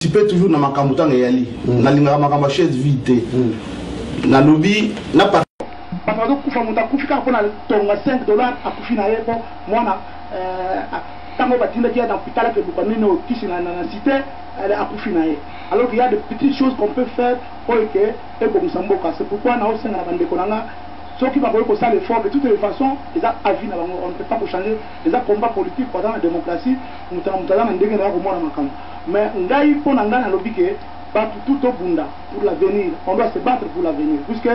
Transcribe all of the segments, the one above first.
Tu peux toujours na makambuta ngayali na linga makamba chaise vite na lobby na pas parce que kufa muta kufika pona tonga $5 akufi na yebo mwana tango batinda kia dans hôpital que beaucoup nino kisi na cité elle akufi na ye alors qu'il y a de petites choses qu'on peut faire pour que et bon samboka c'est pourquoi na osenga na bande konanga ceux qui va pour ça l'effort de toutes les façons ils ont avis na bango on ne peut pas changer les combat politique pendant la démocratie mutala na ndenge na ko mona makamo mais ngai pona ngana lobby que tout au bunda pour l'avenir on doit se battre pour l'avenir puisque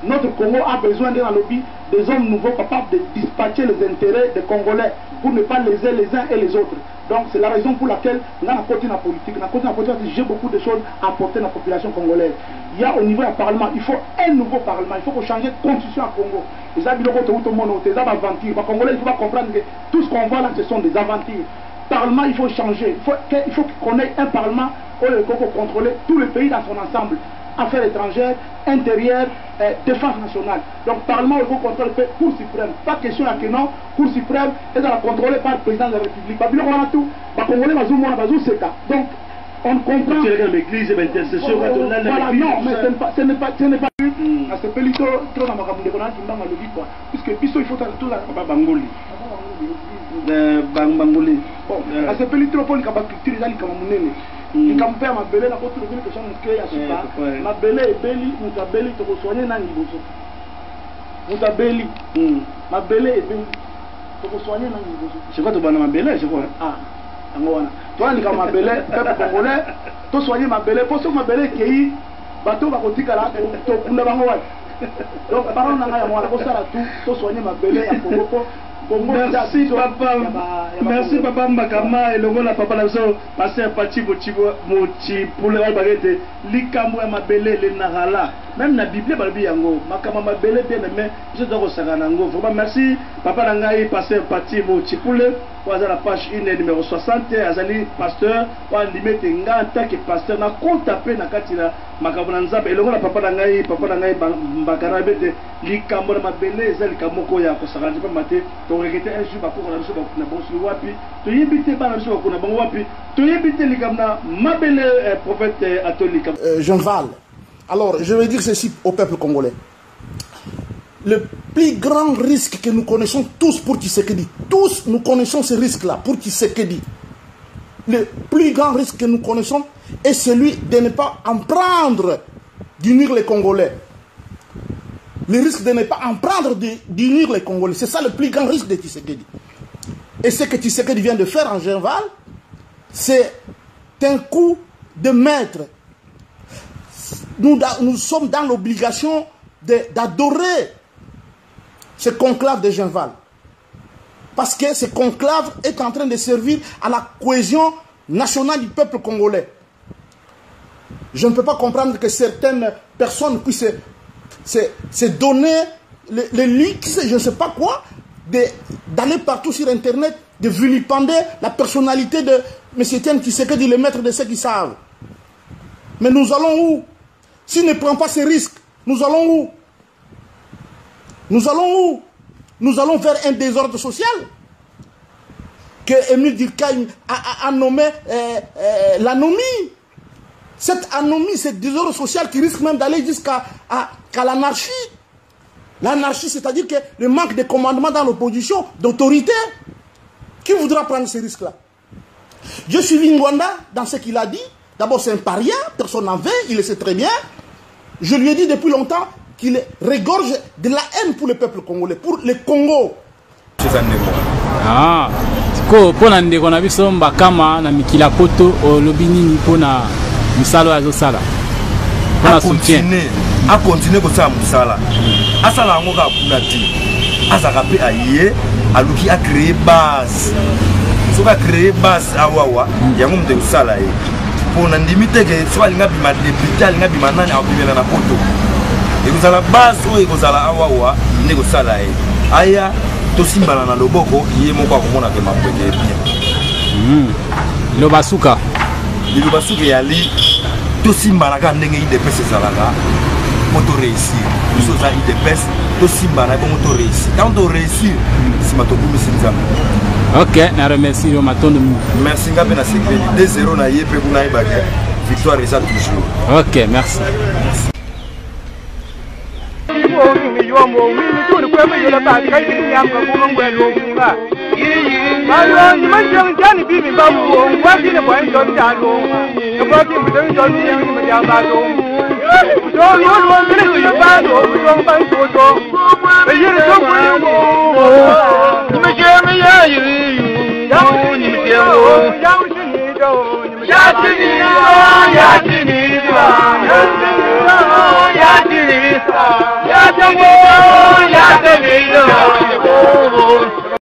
notre Congo a besoin d'un lobby des hommes nouveaux capables de dispatcher les intérêts des Congolais pour ne pas léser les uns et les autres. Donc c'est la raison pour laquelle nous avons côté la politique. J'ai beaucoup de choses à apporter à la population congolaise. Il y a au niveau du Parlement, il faut un nouveau Parlement. Il faut changer de constitution à Congo. Les aventures. Les Congolais, il faut pas comprendre que tout ce qu'on voit là, ce sont des aventures. Parlement, il faut changer. Il faut qu'on ait un Parlement où le Congo contrôle tout le pays dans son ensemble. Affaires étrangères, intérieures, défense nationale. Donc, Parlement, il faut contrôler la Cour suprême. Pas question à que non, Cour suprême est contrôlée par le président de la République. On a tout. Donc, on comprend. L'église est intercession. Voilà, non, mais ce n'est pas. C'est pelito trop dans ma cabine de Conan qui m'a dit quoi. Puisque Pisso, il faut faire tout là. Bangoli. Bangoli. Bon, c'est pelito pour les culture, les Camerounais. Il ma belle la autre ville que j'en ai à Supa. Ma belle est belli, nous a belli, tu peux soigner dans l'Iboso. Nous a belli. Ma belle est belli. Tu peux soigner dans l'Iboso. C'est quoi ton bonne ma belle, je crois. Ah, toi, tu as ma belle, peuple congolais, tu soigner ma belle, pour ce que ma belle est qui bateau va côté là, tu as donc, par exemple, tu soigner ma belle à Congo. Merci papa, merci papa Mbakama et le la papa la passer un petit mochi pour le baguette likambo ya mabele le narala même na bible ba biango makama mabele bien mais je dois resagana ngo vraiment merci papa nangai passer un petit mochi pour le à la page 1 numéro 60 azali pasteur wa limite nga en tant que pasteur na compte taper na katila makabona nzambe elongo na papa nangai Mbakara bete likambo na mabele ezali kamoko ya ko sagana pas maté to regete un jour bako na biso na bosu wapi to yibite bana biso ko na bango wapi to yibite likamna mabele prophète catholique. Jean Val. Alors, je vais dire ceci au peuple congolais. Le plus grand risque que nous connaissons tous pour Tshisekedi, tous nous connaissons ce risque-là pour Tshisekedi. Le plus grand risque que nous connaissons est celui de ne pas en prendre d'unir les Congolais. Le risque de ne pas en prendre d'unir les Congolais. C'est ça le plus grand risque de Tshisekedi. Et ce que Tshisekedi vient de faire en Genval, c'est un coup de maître. Nous sommes dans l'obligation d'adorer ce conclave de Genval. Parce que ce conclave est en train de servir à la cohésion nationale du peuple congolais. Je ne peux pas comprendre que certaines personnes puissent se donner les leaks, je ne sais pas quoi, d'aller partout sur Internet, de vilipender la personnalité de M. Etienne Tshisekedi, le maître de ceux qui savent. Mais nous allons où? S'il ne prend pas ces risques, nous allons où? Nous allons où? Nous allons vers un désordre social que Émile Durkheim a nommé l'anomie. Cette anomie, ce désordre social qui risque même d'aller jusqu'à l'anarchie. L'anarchie, c'est-à-dire que le manque de commandement dans l'opposition, d'autorité. Qui voudra prendre ces risques-là? Je suis Ngwanda dans ce qu'il a dit. D'abord, c'est un paria, personne n'en veut, il le sait très bien. Je lui ai dit depuis longtemps qu'il regorge de la haine pour le peuple congolais, pour le Congo. Ah, pour ndeko na biso Mbakama na mikila poto lobinini pona misalo ya zosala. Pona soutien. A continuer ko sa musala. Asala ngo ka punati. Azaka pe aye, aluki a créer base. Soka créer base awawa, yango mte usala ye. Pour n'indimiter que soit l'inga bima député, l'inga bima nani a bimela na poto. Et vous avez la base où vous allez awawa, ne ko sala ye. Aya to simbala na loboko, yé moko akomona ke mapeke bien. Lobasuka. Lobasuka yali to simbala ka ndenge IDPS ezalaka moto réussir. Nous sommes IDPS to simbala ko moto réussir. Quand on réussir, c'est ma to kumisi nzambe. Ok, na remercie le matin de merci ngabe na sekeli 2-0 na yepe kuna ibake. victoire eza toujours. Ok, merci. Ya